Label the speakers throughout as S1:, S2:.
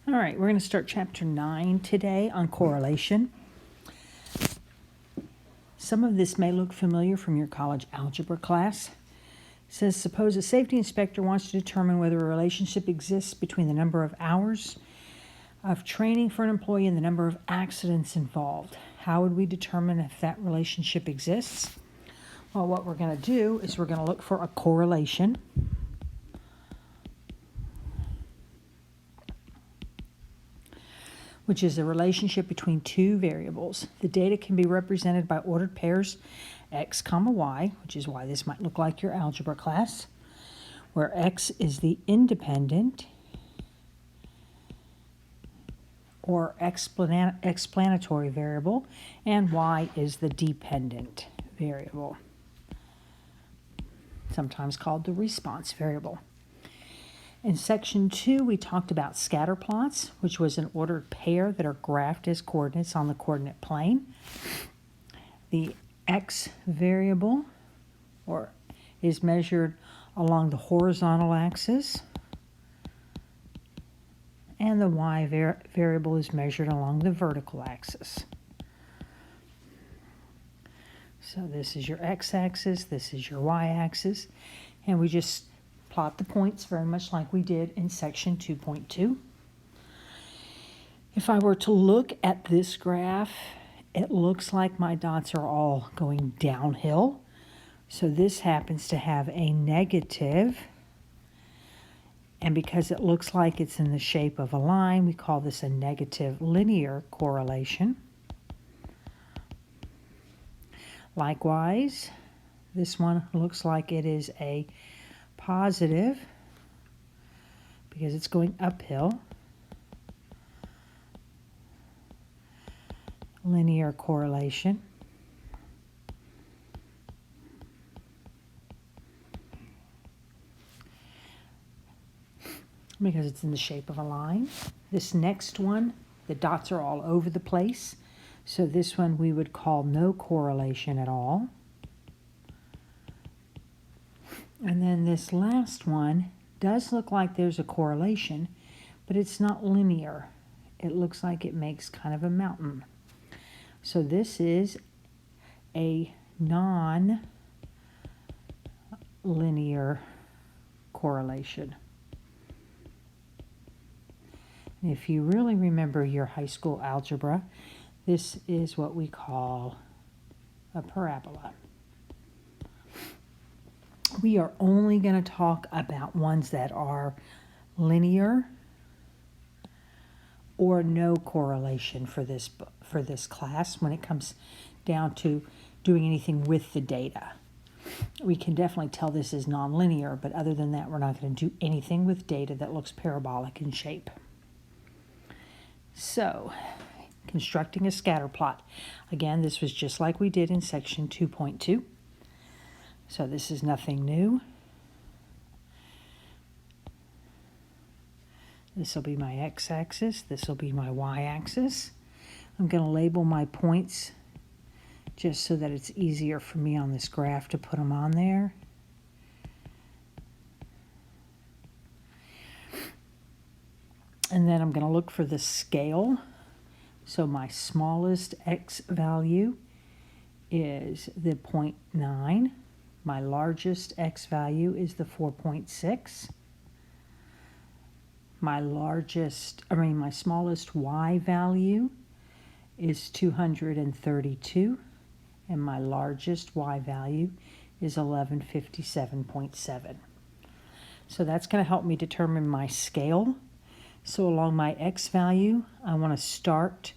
S1: All right, we're going to start chapter 9 today on correlation. Some of this may look familiar from your college algebra class. It says, suppose a safety inspector wants to determine whether a relationship exists between the number of hours of training for an employee and the number of accidents involved. How would we determine if that relationship exists? Well, what we're going to do is we're going to look for a correlation. Which is a relationship between two variables. The data can be represented by ordered pairs x comma y, which is why this might look like your algebra class, where x is the independent or explanatory variable and y is the dependent variable, sometimes called the response variable. In section 2, we talked about scatter plots, which was an ordered pair that are graphed as coordinates on the coordinate plane. The x variable is measured along the horizontal axis, and the y variable is measured along the vertical axis. So this is your x-axis, this is your y-axis, and we just plot the points very much like we did in section 2.2. If I were to look at this graph, it looks like my dots are all going downhill. So this happens to have a negative, and because it looks like it's in the shape of a line, we call this a negative linear correlation. Likewise, this one looks like it is a positive because it's going uphill. Linear correlation. Because it's in the shape of a line. This next one, the dots are all over the place. So this one we would call no correlation at all. And then this last one does look like there's a correlation, but it's not linear. It looks like it makes kind of a mountain. So this is a non-linear correlation. And if you really remember your high school algebra, this is what we call a parabola. We are only going to talk about ones that are linear or no correlation for this class when it comes down to doing anything with the data. We can definitely tell this is nonlinear, but other than that, we're not going to do anything with data that looks parabolic in shape. So, constructing a scatter plot. Again, this was just like we did in section 2.2. So this is nothing new. This will be my x-axis. This will be my y-axis. I'm going to label my points just so that it's easier for me on this graph to put them on there. And then I'm going to look for the scale. So my smallest x value is the 0.9. My largest x value is the 4.6. My smallest y value is 232, and my largest y value is 1157.7. So that's going to help me determine my scale. So along my x value, I want to start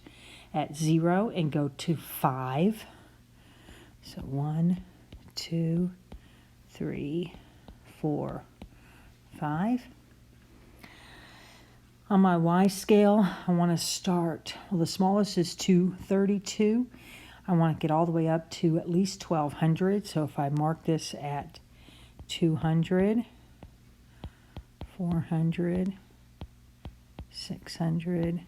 S1: at 0 and go to 5. So 1, 2, 3, 4, 5. On my y scale, I want to start, well, the smallest is 232. I want to get all the way up to at least 1200. So if I mark this at 200, 400, 600,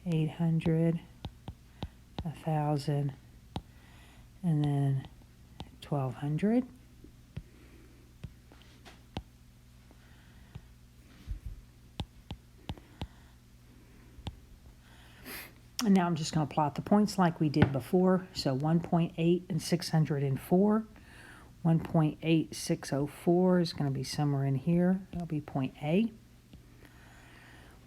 S1: 800, 1000, and then 1200. And now I'm just going to plot the points like we did before. So 1.8 and 604. 1.8604 is going to be somewhere in here. That'll be point A.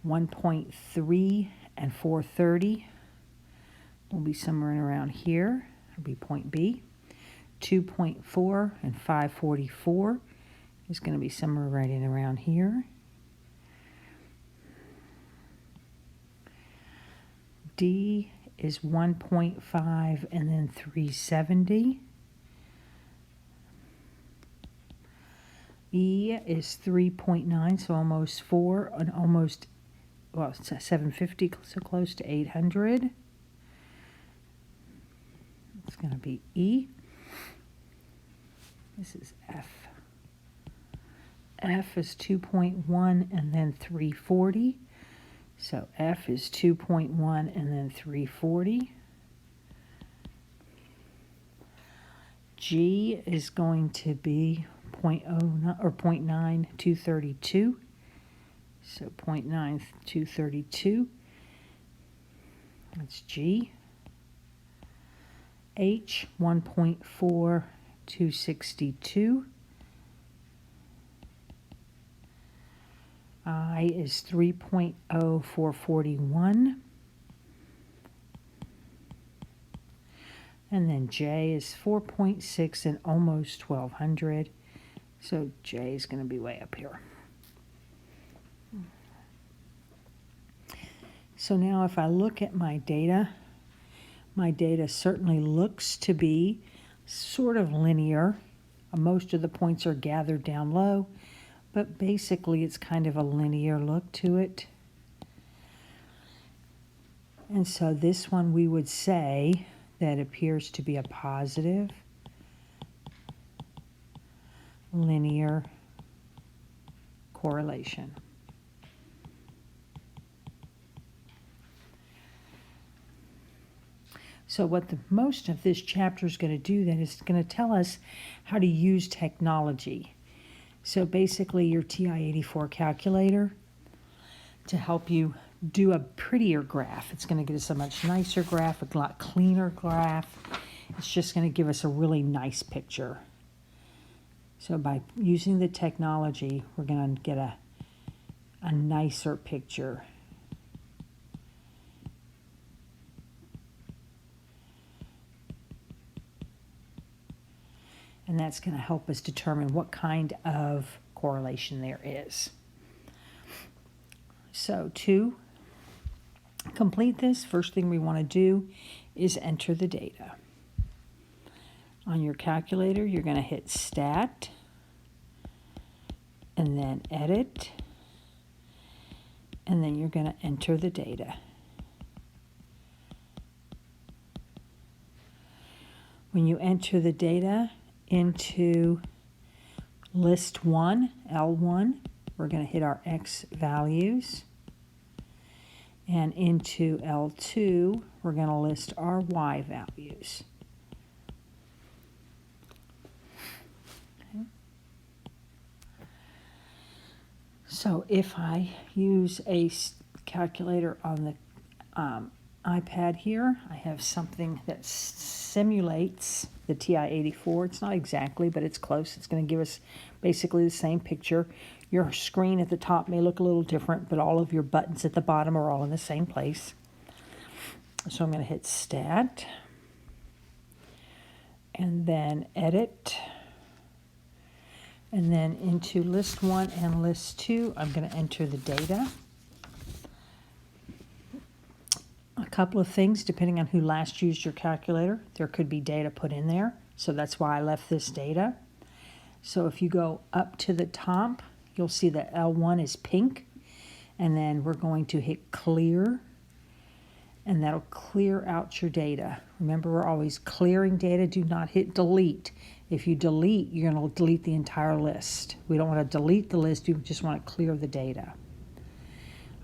S1: 1.3 and 430 will be somewhere in around here. It'll be point B. 2.4 and 544 is going to be somewhere right in around here. D is 1.5 and then 370. E is 3.9, so almost 4, and almost, well, 750, so close to 800. It's going to be E. This is F. F is 2.1 and then 340. So F is 2.1 and then 340. G is going to be 0.09 or 0.9232. So 0.9232. That's G. H 1.4262. I is 3.0441. And then J is 4.6 and almost 1200. So J is going to be way up here. So now if I look at my data certainly looks to be sort of linear. Most of the points are gathered down low, but basically it's kind of a linear look to it. And so this one we would say that appears to be a positive linear correlation. So what most of this chapter is going to do then is going to tell us how to use technology. So basically your TI-84 calculator to help you do a prettier graph. It's going to give us a much nicer graph, a lot cleaner graph. It's just going to give us a really nice picture. So by using the technology, we're going to get a nicer picture. And that's going to help us determine what kind of correlation there is. So to complete this, first thing we want to do is enter the data. On your calculator, you're going to hit Stat, and then Edit, and then you're going to enter the data. When you enter the data into list 1, L1, we're going to hit our X values. And into L2, we're going to list our Y values. Okay. So if I use a calculator on the iPad here, I have something that simulates the TI-84. It's not exactly, but it's close. It's going to give us basically the same picture. Your screen at the top may look a little different, but all of your buttons at the bottom are all in the same place. So I'm going to hit Stat, and then Edit, and then into List 1 and List 2, I'm going to enter the data. A couple of things, depending on who last used your calculator, there could be data put in there. So that's why I left this data. So if you go up to the top, you'll see that L1 is pink. And then we're going to hit Clear. And that'll clear out your data. Remember, we're always clearing data. Do not hit Delete. If you delete, you're going to delete the entire list. We don't want to delete the list. We just want to clear the data.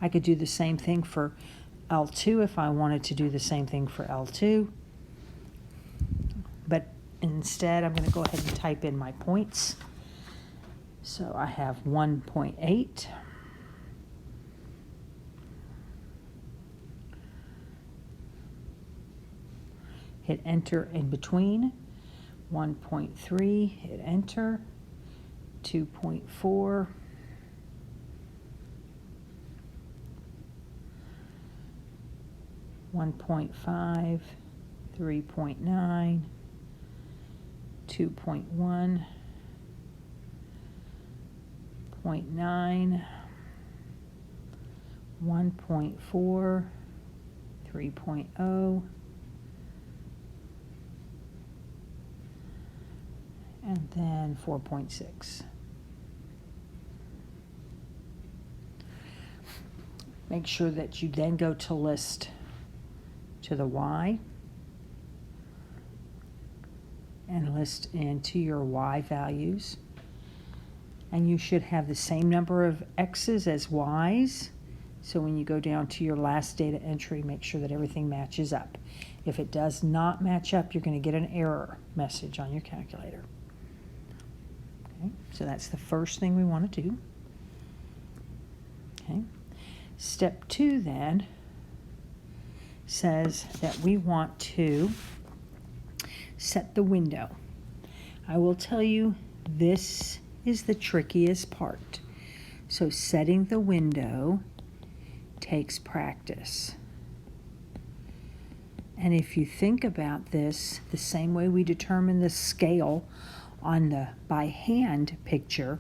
S1: I could do the same thing for L2 if I wanted to do the same thing for L2. But instead, I'm going to go ahead and type in my points. So I have 1.8. hit enter in between. 1.3, hit enter. 2.4. 1.5, 3.9, 2.1, 0.9, 1.4, 3.0, and then 4.6. Make sure that you then go to list to the Y and list into your Y values. And you should have the same number of X's as Y's. So when you go down to your last data entry, make sure that everything matches up. If it does not match up, you're going to get an error message on your calculator. Okay, so that's the first thing we want to do. Okay. Step 2 then says that we want to set the window. I will tell you, this is the trickiest part. So setting the window takes practice. And if you think about this, the same way we determine the scale on the by hand picture,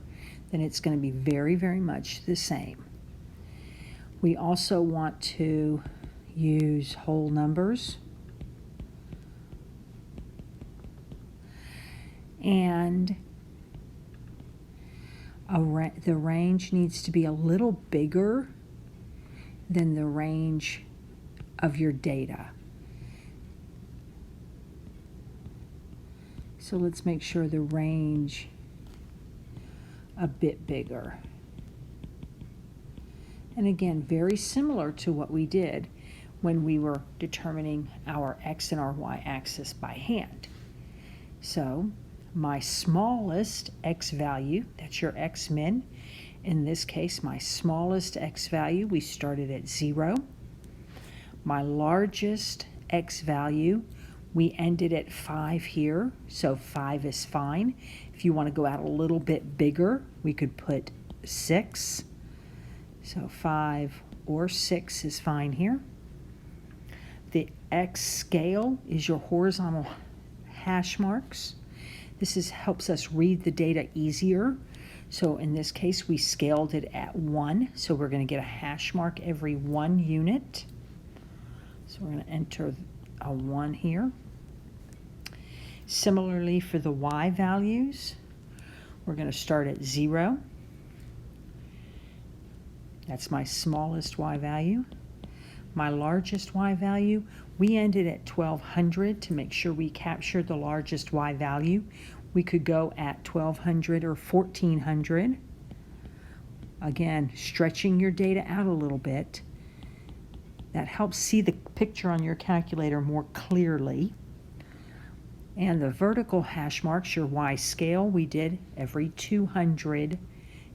S1: then it's going to be very, very much the same. We also want to use whole numbers. And the range needs to be a little bigger than the range of your data. So let's make sure the range a bit bigger. And again, very similar to what we did when we were determining our X and our Y axis by hand. So my smallest X value, that's your X min. In this case, my smallest X value, we started at 0. My largest X value, we ended at 5 here, so 5 is fine. If you want to go out a little bit bigger, we could put 6. So 5 or 6 is fine here. The X scale is your horizontal hash marks. This helps us read the data easier. So in this case, we scaled it at 1. So we're going to get a hash mark every 1 unit. So we're going to enter a 1 here. Similarly for the Y values, we're going to start at 0. That's my smallest Y value. My largest Y value, we ended at 1200 to make sure we captured the largest Y value. We could go at 1200 or 1400. Again, stretching your data out a little bit. That helps see the picture on your calculator more clearly. And the vertical hash marks, your Y scale, we did every 200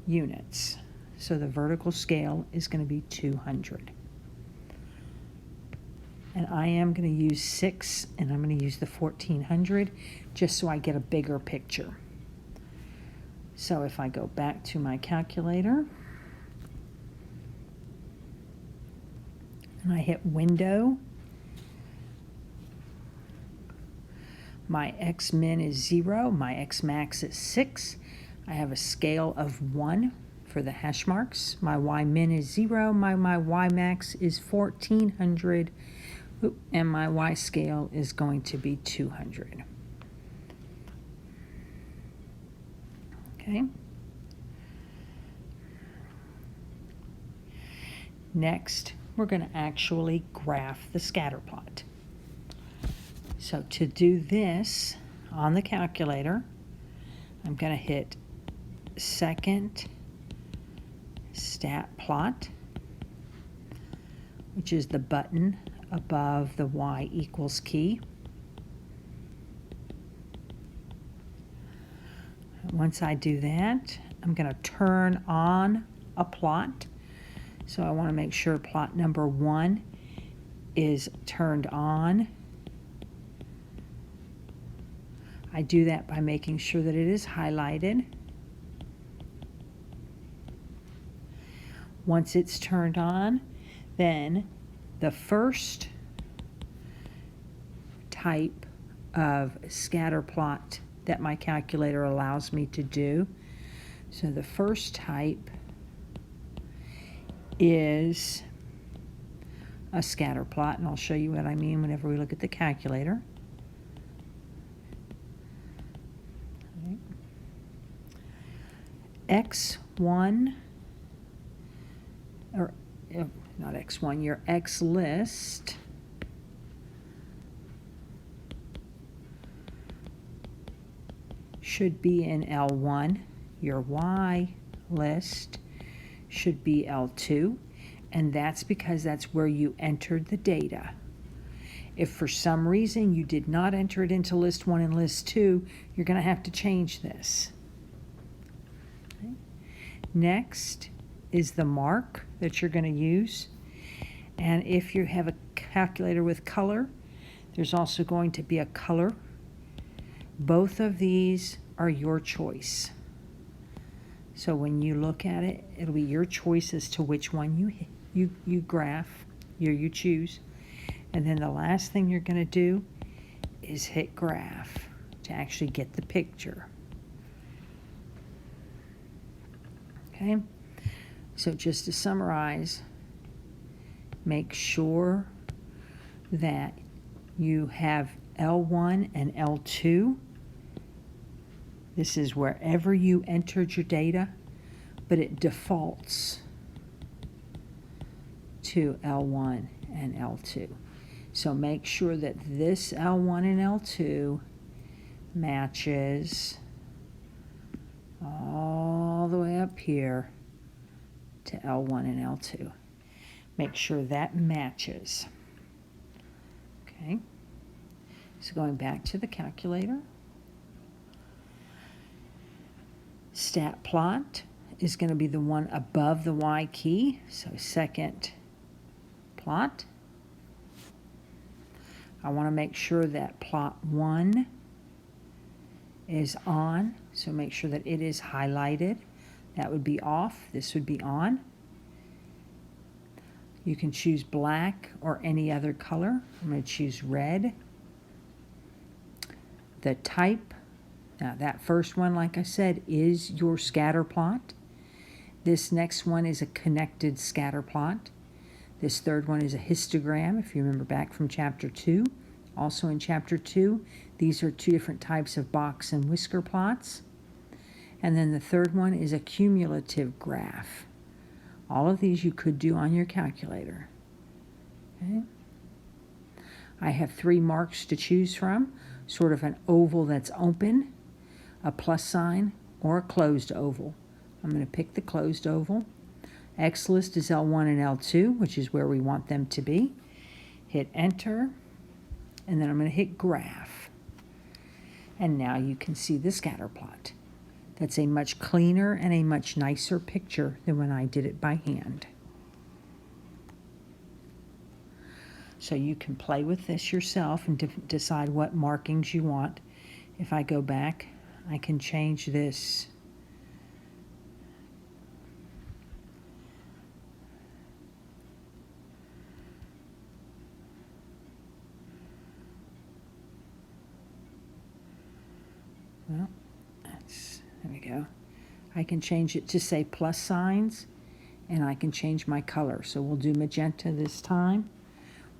S1: units. So the vertical scale is going to be 200. And I am going to use 6, and I'm going to use the 1400 just so I get a bigger picture. So if I go back to my calculator, and I hit window, my X min is 0, my X max is 6. I have a scale of 1 for the hash marks. My Y min is 0, my Y max is 1400, and my Y scale is going to be 200. Okay. Next, we're going to actually graph the scatter plot. So to do this on the calculator, I'm going to hit second stat plot, which is the button above the Y equals key. Once I do that, I'm going to turn on a plot. So I want to make sure plot number 1 is turned on. I do that by making sure that it is highlighted. Once it's turned on, then the first type of scatter plot that my calculator allows me to do. So the first type is a scatter plot, and I'll show you what I mean whenever we look at the calculator. X1, or not X1, your X list should be in L1. Your Y list should be L2, and that's because that's where you entered the data. If for some reason you did not enter it into list 1 and list 2, you're going to have to change this. Okay. Next is the mark that you're going to use, and if you have a calculator with color, there's also going to be a color. Both of these are your choice. So when you look at it, it'll be your choice as to which one you graph, you choose. And then the last thing you're going to do is hit graph to actually get the picture. Okay? So just to summarize, make sure that you have L1 and L2. This is wherever you entered your data, but it defaults to L1 and L2. So make sure that this L1 and L2 matches all the way up here to L1 and L2. Make sure that matches. Okay, so going back to the calculator, stat plot is going to be the one above the Y key, so second plot. I want to make sure that plot 1 is on, so make sure that it is highlighted. That would be off, this would be on. You can choose black or any other color. I'm going to choose red. The type, now that first one, like I said, is your scatter plot. This next one is a connected scatter plot. This third one is a histogram, if you remember back from chapter 2. Also in chapter 2, these are two different types of box and whisker plots. And then the third one is a cumulative graph. All of these you could do on your calculator. Okay. I have 3 marks to choose from, sort of an oval that's open, a plus sign, or a closed oval. I'm going to pick the closed oval. X list is L1 and L2, which is where we want them to be. Hit enter, and then I'm going to hit graph. And now you can see the scatter plot. That's a much cleaner and a much nicer picture than when I did it by hand. So you can play with this yourself and decide what markings you want. If I go back, I can change this . Well, there we go. I can change it to say plus signs, and I can change my color. So we'll do magenta this time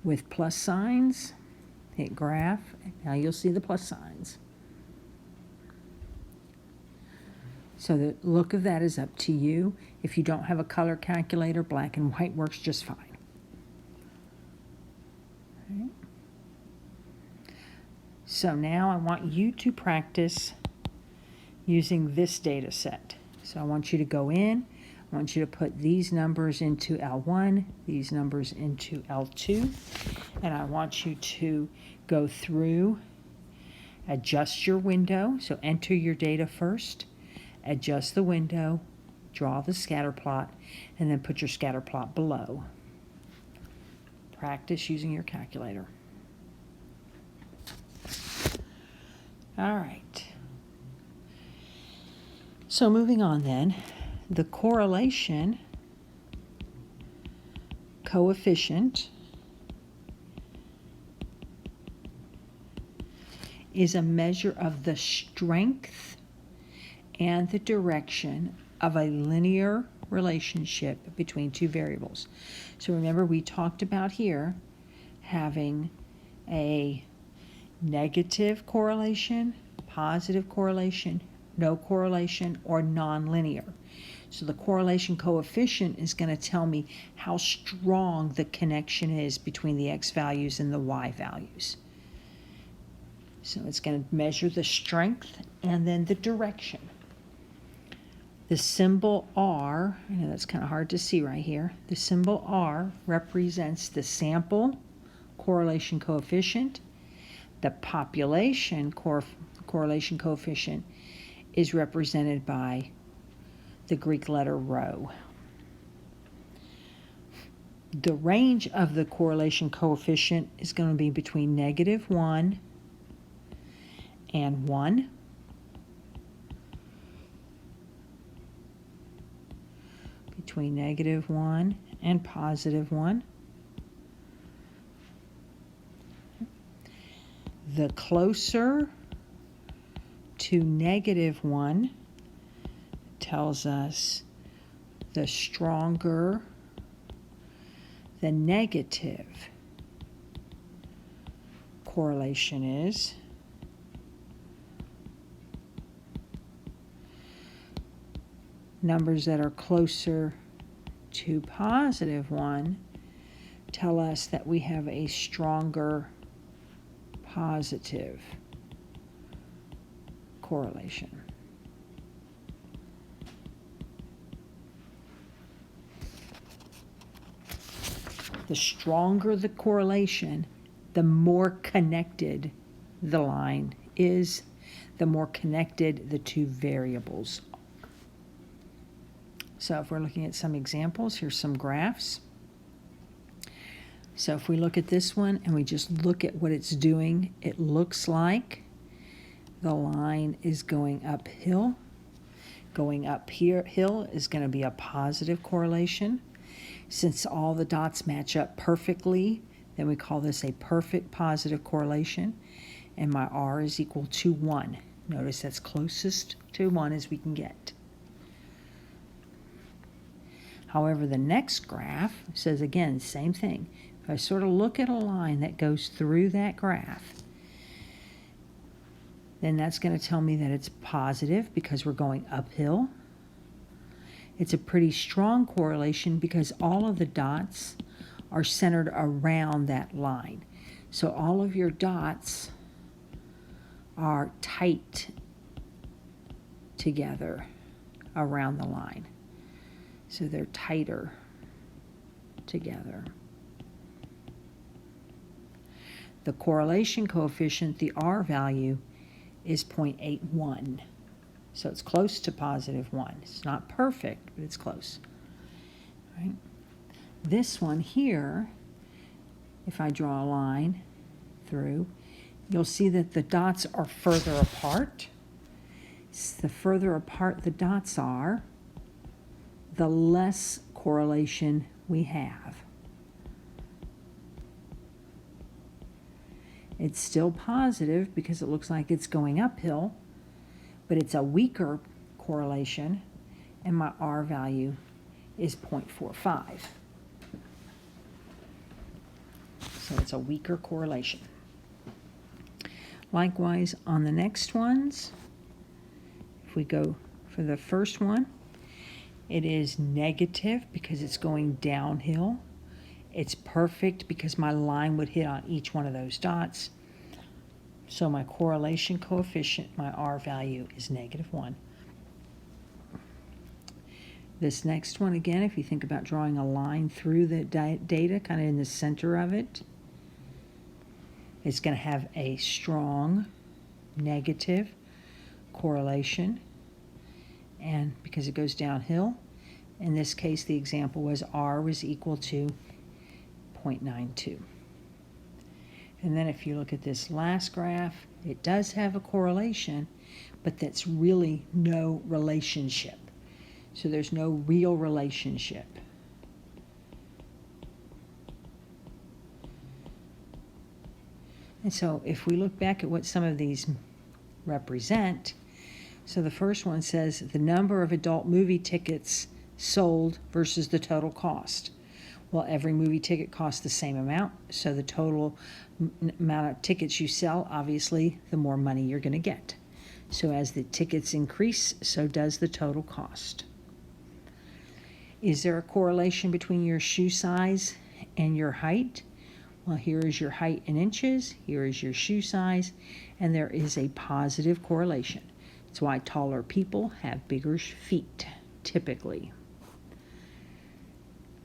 S1: with plus signs. Hit graph. Now you'll see the plus signs. So the look of that is up to you. If you don't have a color calculator, black and white works just fine. Okay. So now I want you to practice using this data set. So I want you to go in, I want you to put these numbers into L1, these numbers into L2, and I want you to go through, adjust your window, so enter your data first, adjust the window, draw the scatter plot, and then put your scatter plot below. Practice using your calculator. All right. So moving on then, the correlation coefficient is a measure of the strength and the direction of a linear relationship between two variables. So remember, we talked about here having a negative correlation, positive correlation, no correlation, or nonlinear. So the correlation coefficient is going to tell me how strong the connection is between the x values and the y values. So it's going to measure the strength and then the direction. The symbol R, I know that's kind of hard to see right here. The symbol R represents the sample correlation coefficient. The population correlation coefficient is represented by the Greek letter rho. The range of the correlation coefficient is going to be between -1 and 1. Between -1 and +1. The closer to -1 tells us the stronger the negative correlation is. Numbers that are closer to +1 tell us that we have a stronger positive correlation. The stronger the correlation, the more connected the line is, the more connected the two variables. So if we're looking at some examples, here's some graphs. So if we look at this one and we just look at what it's doing, it looks like the line is going uphill. Going uphill is going to be a positive correlation. Since all the dots match up perfectly, then we call this a perfect positive correlation, and my R is equal to 1. Notice that's closest to 1 as we can get. However, the next graph says, again, same thing. If I sort of look at a line that goes through that graph, then that's going to tell me that it's positive because we're going uphill. It's a pretty strong correlation because all of the dots are centered around that line. So all of your dots are tight together around the line. So they're tighter together. The correlation coefficient, the R value, is 0.81. So it's close to +1. It's not perfect, but it's close. Right? This one here, if I draw a line through, you'll see that the dots are further apart. The further apart the dots are, the less correlation we have. It's still positive because it looks like it's going uphill, but it's a weaker correlation, and my R value is 0.45. So it's a weaker correlation. Likewise, on the next ones, if we go for the first one, it is negative because it's going downhill. It's perfect because my line would hit on each one of those dots. So my correlation coefficient, my R value, is -1. This next one, again, if you think about drawing a line through the data, kind of in the center of it, it's going to have a strong negative correlation. And because it goes downhill, in this case, the example was R was equal to 0.92. And then if you look at this last graph, it does have a correlation, but that's really no relationship. So there's no real relationship. And so if we look back at what some of these represent, so the first one says the number of adult movie tickets sold versus the total cost. Well, every movie ticket costs the same amount, so the total amount of tickets you sell, obviously, the more money you're going to get. So as the tickets increase, so does the total cost. Is there a correlation between your shoe size and your height? Well, here is your height in inches, here is your shoe size, and there is a positive correlation. That's why taller people have bigger feet, typically.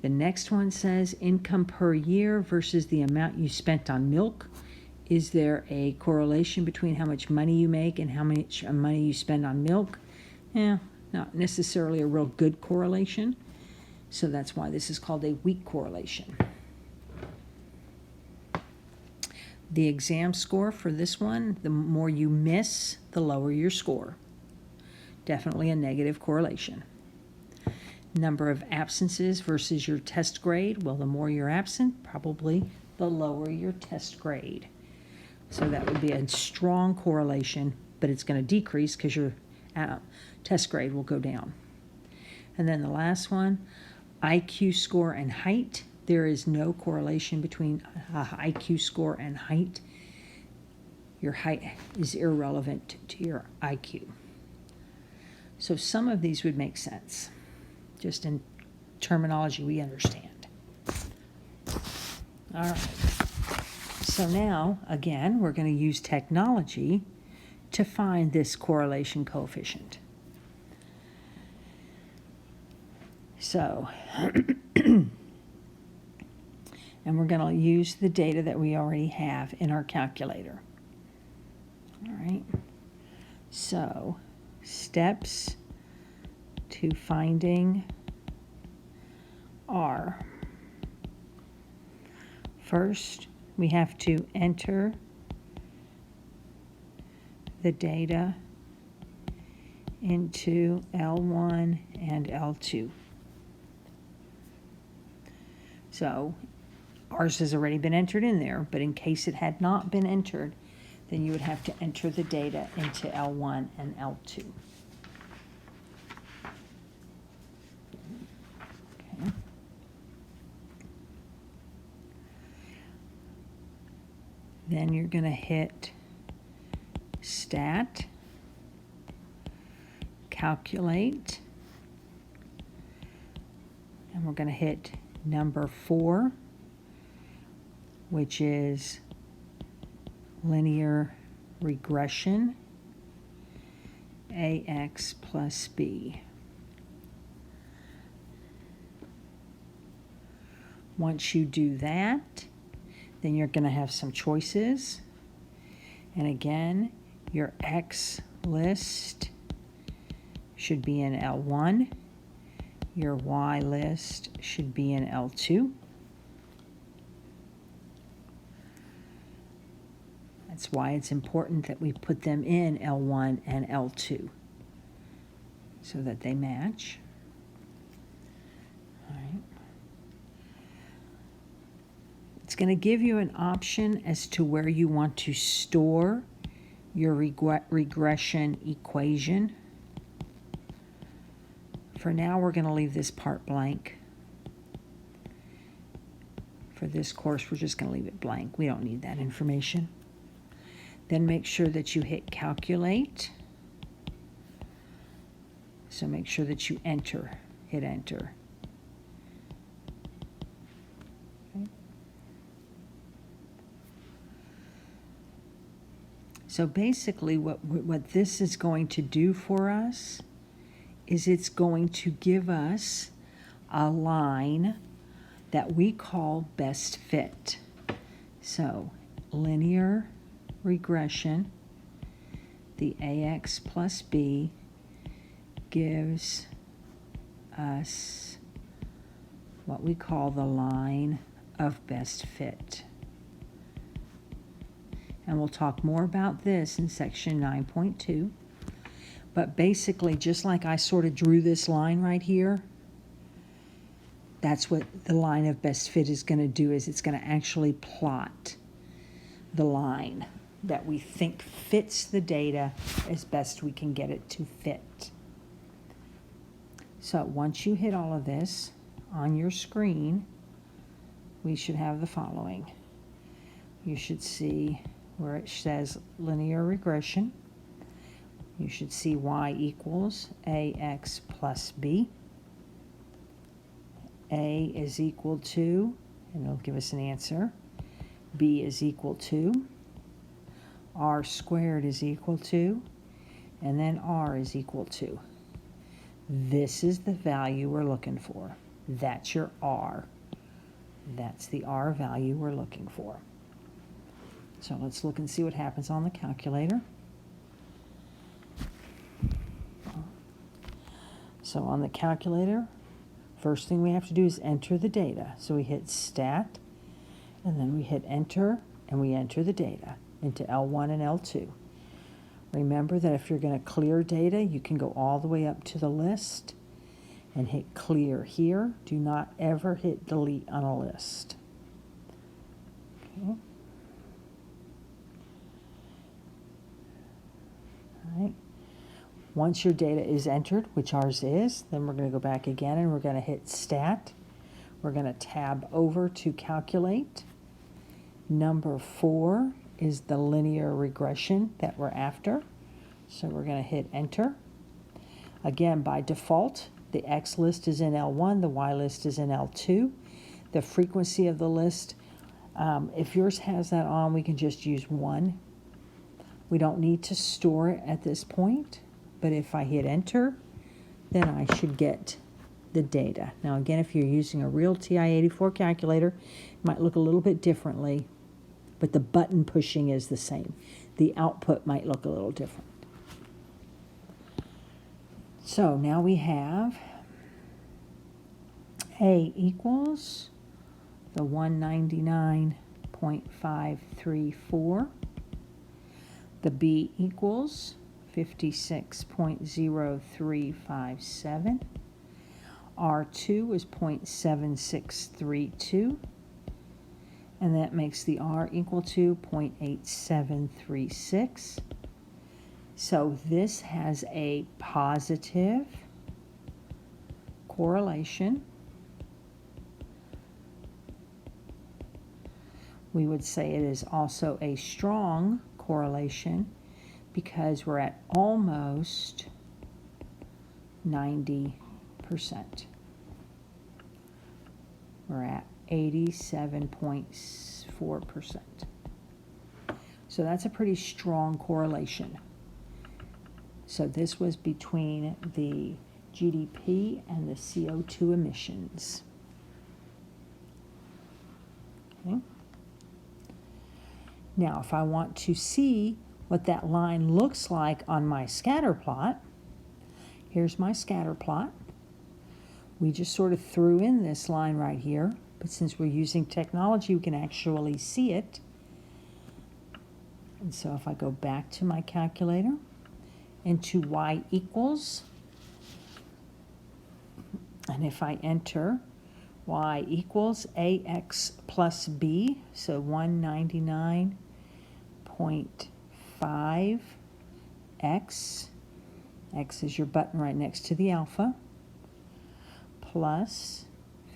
S1: The next one says income per year versus the amount you spent on milk. Is there a correlation between how much money you make and how much money you spend on milk? Not necessarily a real good correlation. So that's why this is called a weak correlation. The exam score for this one, the more you miss, the lower your score. Definitely a negative correlation. Number of absences versus your test grade. Well, the more you're absent, probably the lower your test grade. So that would be a strong correlation, but it's going to decrease because your test grade will go down. And then the last one, IQ score and height. There is no correlation between IQ score and height. Your height is irrelevant to your IQ. So some of these would make sense, just in terminology we understand. All right. So now, again, we're going to use technology to find this correlation coefficient. So, and we're going to use the data that we already have in our calculator. All right. So, steps to finding R. First, we have to enter the data into L1 and L2. So ours has already been entered in there, but in case it had not been entered, then you would have to enter the data into L1 and L2. Okay. Then you're going to hit Stat, Calculate, and we're going to hit number 4, which is linear regression, AX plus B. Once you do that, then you're going to have some choices. And again, your X list should be in L1. Your Y list should be in L2. That's why it's important that we put them in L1 and L2 so that they match. All right. It's going to give you an option as to where you want to store your regression equation. For now, we're going to leave this part blank. For this course, we're just going to leave it blank. We don't need that information. Then make sure that you hit Calculate. So make sure that you hit Enter. Okay. So basically what this is going to do for us is it's going to give us a line that we call best fit. So linear regression, the AX plus B gives us what we call the line of best fit. and we'll talk more about this in section 9.2. But basically, just like I sort of drew this line right here, that's what the line of best fit is going to do, is it's going to actually plot the line that we think fits the data as best we can get it to fit. So once you hit all of this on your screen, we should have the following. You should see where it says linear regression. You should see y equals ax plus b. A is equal to, and it'll give us an answer, b is equal to, r squared is equal to, and then r is equal to. This is the value we're looking for. That's your r. That's the r value we're looking for. So let's look and see what happens on the calculator. So on the calculator, first thing we have to do is enter the data. So we hit stat, and then we hit enter, and we enter the data into L1 and L2. Remember that if you're going to clear data, you can go all the way up to the list and hit clear here. Do not ever hit delete on a list. Okay. All right. Once your data is entered, which ours is, then we're going to go back again and we're going to hit stat. We're going to tab over to calculate. Number 4 is the linear regression that we're after. So we're going to hit enter. Again, by default, the X list is in L1, the Y list is in L2. The frequency of the list, if yours has that on, we can just use 1. We don't need to store it at this point, but if I hit enter, then I should get the data. Now again, if you're using a real TI-84 calculator, it might look a little bit differently, but the button pushing is the same. The output might look a little different. So now we have A equals the 199.534. The B equals 56.0357. R2 is 0.7632. And that makes the R equal to 0.8736. So this has a positive correlation. We would say it is also a strong correlation because we're at almost 90%. We're at 87.4%. So that's a pretty strong correlation. So this was between the GDP and the CO2 emissions. Okay. Now, if I want to see what that line looks like on my scatter plot, here's my scatter plot. We just sort of threw in this line right here, but since we're using technology, we can actually see it. And so if I go back to my calculator, into y equals, and if I enter y equals ax plus b, so 199.5x, x is your button right next to the alpha, plus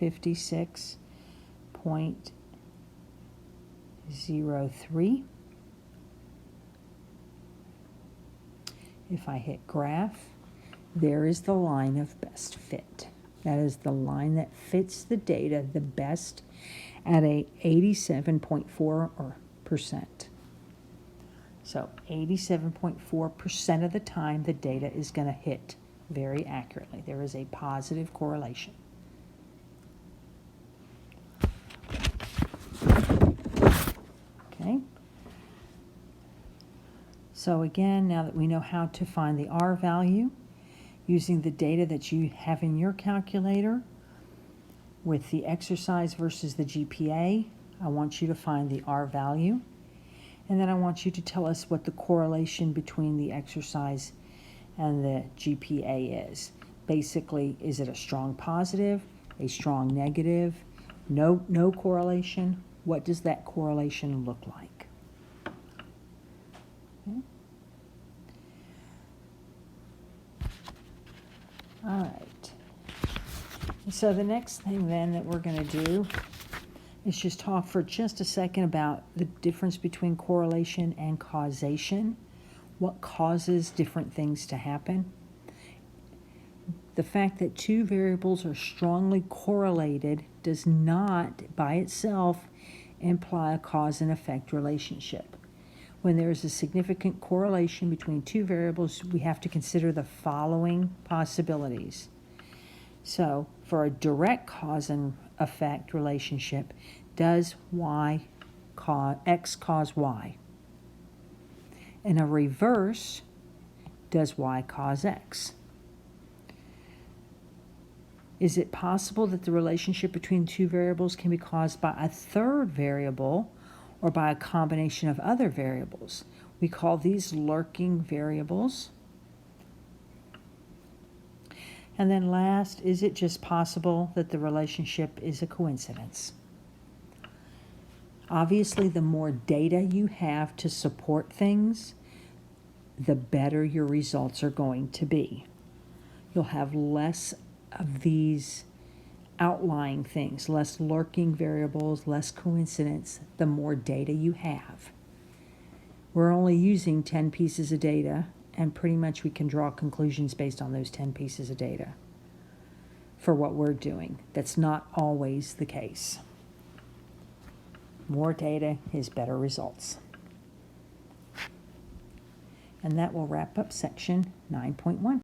S1: 56.03. If I hit graph, there is the line of best fit. That is the line that fits the data the best at a 87.4%. So 87.4% of the time the data is going to hit very accurately. There is a positive correlation. Okay. So again, now that we know how to find the R value, using the data that you have in your calculator with the exercise versus the GPA, I want you to find the R value. And then I want you to tell us what the correlation between the exercise and the GPA is. Basically, is it a strong positive, a strong negative, no correlation? What does that correlation look like? Okay. All right. So the next thing then that we're going to do is just talk for just a second about the difference between correlation and causation. What causes different things to happen? The fact that two variables are strongly correlated does not, by itself, imply a cause and effect relationship. When there is a significant correlation between two variables, we have to consider the following possibilities. So, for a direct cause and effect relationship, does X cause Y? In a reverse, does Y cause X? Is it possible that the relationship between two variables can be caused by a third variable or by a combination of other variables? We call these lurking variables. And then last, is it just possible that the relationship is a coincidence? Obviously, the more data you have to support things, the better your results are going to be. You'll have less of these outlying things, less lurking variables, less coincidence, the more data you have. We're only using 10 pieces of data, and pretty much we can draw conclusions based on those 10 pieces of data for what we're doing. That's not always the case. More data is better results. And that will wrap up section 9.1.